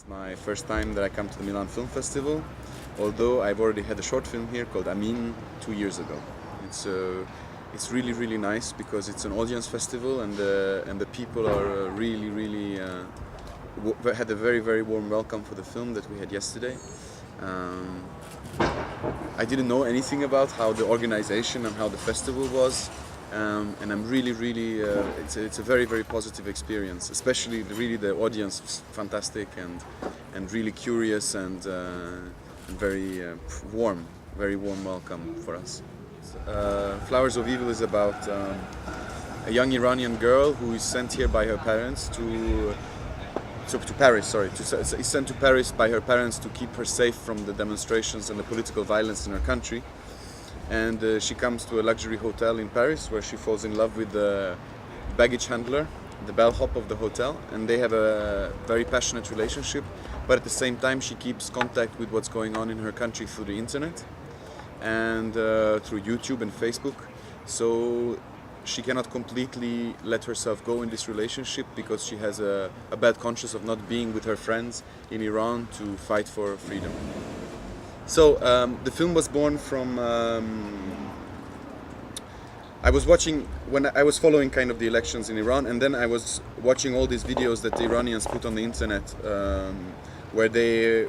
It's my first time that I come to the Milan Film Festival, although I've already had a short film here called Amin 2 years ago. It's really, really nice because it's an audience festival and the people are really had a very, very warm welcome for the film that we had yesterday. I didn't know anything about how the organization and how the festival was, and I'm really it's a very, very positive experience. Especially really the audience was fantastic and really curious and very warm welcome for us. Fleurs Du Mal is about a young Iranian girl who is sent here by her parents to Paris. Is sent to Paris by her parents to keep her safe from the demonstrations and the political violence in her country. And she comes to a luxury hotel in Paris where she falls in love with the baggage handler, the bellhop of the hotel, and they have a very passionate relationship. But at the same time, she keeps contact with what's going on in her country through the internet and through YouTube and Facebook. So she cannot completely let herself go in this relationship because she has a bad conscience of not being with her friends in Iran to fight for freedom. So the film was born from I was watching when I was following kind of the elections in Iran, and then I was watching all these videos that the Iranians put on the internet where the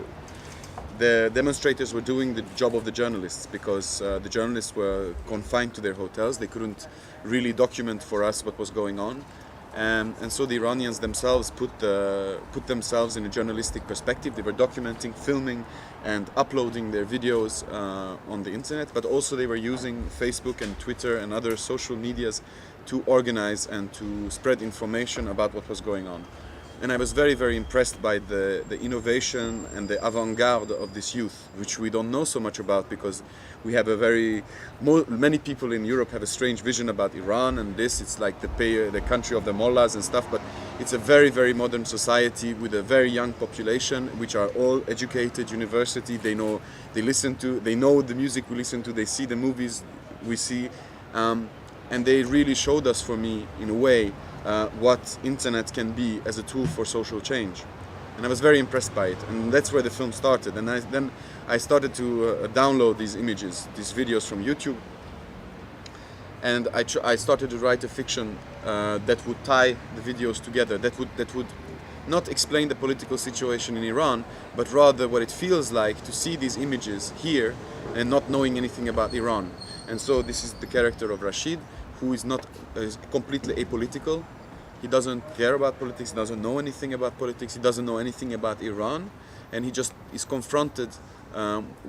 demonstrators were doing the job of the journalists because the journalists were confined to their hotels. They couldn't really document for us what was going on, and so the Iranians themselves put themselves in a journalistic perspective. They were documenting, filming, and uploading their videos on the internet, but also they were using Facebook and Twitter and other social medias to organize and to spread information about what was going on. And I was very, very impressed by the innovation and the avant-garde of this youth, which we don't know so much about because we have many people in Europe have a strange vision about Iran and this. It's like the country of the mullahs and stuff, but it's a very, very modern society with a very young population, which are all educated, university. They know the music we listen to, they see the movies we see, and they really showed us, for me, in a way, what internet can be as a tool for social change. And I was very impressed by it, and that's where the film started. And then I started to download these images, these videos from YouTube, and I started to write a fiction that would tie the videos together, that would not explain the political situation in Iran, but rather what it feels like to see these images here and not knowing anything about Iran. And so this is the character of Rachid, who is completely apolitical. He doesn't care about politics, he doesn't know anything about politics, he doesn't know anything about Iran, and he just is confronted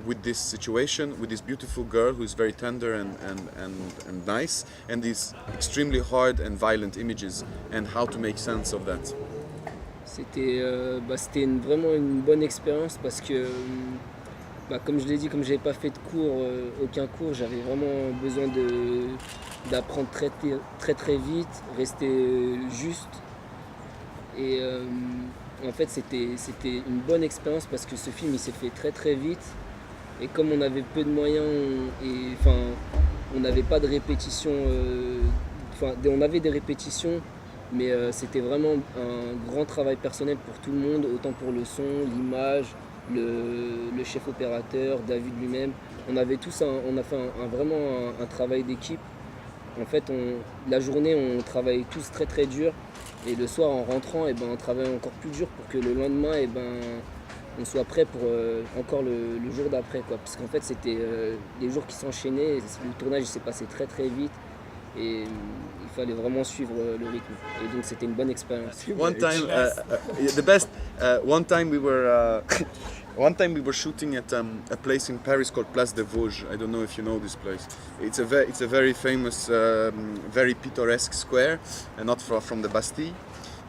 with this situation, with this beautiful girl who is very tender and nice, and these extremely hard and violent images, and how to make sense of that. C'était vraiment une bonne expérience parce que comme je l'ai dit, comme j'avais pas fait de aucun cours, j'avais vraiment besoin d'apprendre très vite, rester juste. Et en fait c'était une bonne expérience parce que ce film il s'est fait très vite. Et comme on avait peu de moyens, on n'avait pas de répétition, on avait des répétitions, mais c'était vraiment un grand travail personnel pour tout le monde, autant pour le son, l'image, le chef opérateur, David lui-même. On avait tous on a fait vraiment un travail d'équipe. En fait, la journée, on travaille tous très dur, et le soir, en rentrant, on travaille encore plus dur pour que le lendemain, on soit prêt pour encore le jour d'après, quoi. Parce qu'en fait, c'était des jours qui s'enchaînaient, le tournage il s'est passé très vite, et il fallait vraiment suivre le rythme. Et donc, c'était une bonne expérience. One time we were shooting at a place in Paris called Place des Vosges. I don't know if you know this place. It's a very famous, very pittoresque square, not far from the Bastille.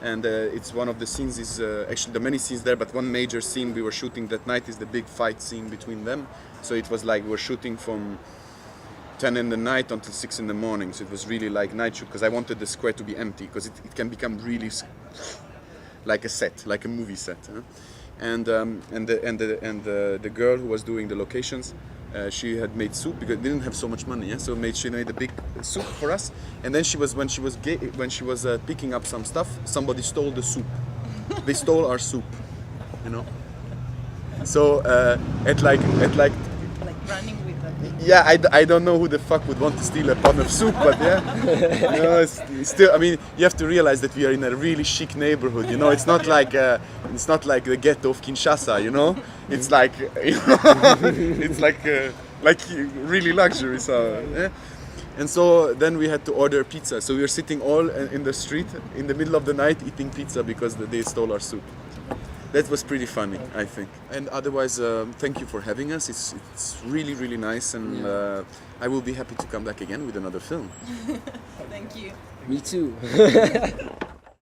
And it's one of the scenes actually there are many scenes there, but one major scene we were shooting that night is the big fight scene between them. So it was like we were shooting from 10 in the night until 6 in the morning. So it was really like night shoot because I wanted the square to be empty because it can become really like a set, like a movie set. Huh? And the girl who was doing the locations, she had made soup because they didn't have so much money. Yeah? So she made a big soup for us. And then when she was picking up some stuff, somebody stole the soup. They stole our soup. you know. So at like Like running with them. yeah, I don't know who the fuck would want to steal a pot of soup, but yeah, you know, it's still. I mean, you have to realize that we are in a really chic neighborhood. You know, it's not like the ghetto of Kinshasa. You know, it's like it's like really luxury. So yeah. And so then we had to order pizza. So we were sitting all in the street in the middle of the night eating pizza because they stole our soup. That was pretty funny, I think. And otherwise, thank you for having us. It's really, really nice, and I will be happy to come back again with another film. Thank you. Me too.